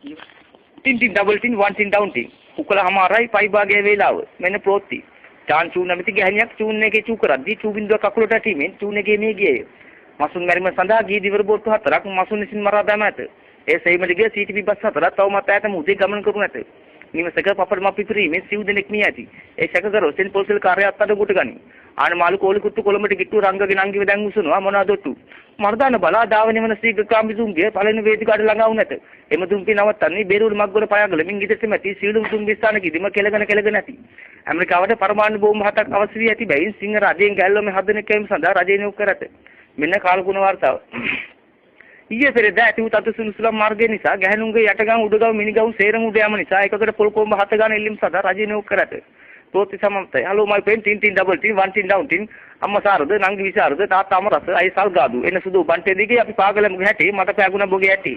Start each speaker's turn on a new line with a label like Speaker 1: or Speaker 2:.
Speaker 1: tin tin double tin වන් tin down tin උකලමාරයි පයි භාගයේ වේලාව මෙන්න ප්‍රෝත්ති චාන් චූ නැමැති ගැහණියක් චූන් එකේ චූ කරද්දී චූ බින්දුව කකුලට ඇටීමෙන් චූන් එකේ මේ ගියේ මසුන් මැරීම සඳහා ගිය දිවර බෝට්ටු 4ක් මසුන් විසින් මරා දැම ඇත ඒ සෙයිමට ගිය CTP බස් 4ක් තවමත් ඈතම උදේ ගමන් කරු නැත නිවසක පපඩ මප් පිපිරීමේ සිව් දෙනෙක් මිය ඇති ඒ සැකකරු සෙන් පොලිසිය කාර්යාලයට අඩගොට ගනි ආනමාලු කෝලි කුට්ටු කොළඹට ගිට්ටු රංගගෙන අංගිව දැන් උසනවා මොනවාදොට්ටු මර්දාන බලා දාවනේ වන සීග කාම්බිසුන්ගේ පළවෙනි වේදිකාවට ළඟා වුණ නැත එම දුම්පි නවත්තන්නේ බේරුල් මග්ගොඩ පයාගලමින් ගිතෙත් මැටි සීලුම් දුම්බි ස්ථානකෙදිම කෙලගෙන නැති ඇමරිකාවට පරමාණු බෝම්බ 7ක් අවශ්‍ය වී ඇති බැවින් සිංහ රජයෙන් ගැල්ලොම හදන කැම සඳහා රජය නියෝග කර ඇත මෙන්න කාලගුණ වාර්තාව ඊයේ පෙරේදා ඇති වූ තතු සුළුසුලම් මාර්ගය නිසා ගැහණුන්ගේ යටගම් උඩගම් මිනිගම් සේරම උඩ යාම නිසා එකකට පොල් කොම්බ 7 ගාන එල්ලීම් සඳහා රජය නියෝග කර ඇත ප්‍රෝත්ති සමන්තයි හලෝ මයි පෙන් ටින් ටින් ඩබල් ටින් වන් ටින් ඩවුන් ටින් අම්මා සාරද නංගි විසරද තාත්තා අමරස අය සල්ගාදු එන සුදු බන්ටේ දිගේ අපි පාගලමුගේ හැටි මට පෑගුණ බොගේ ඇටි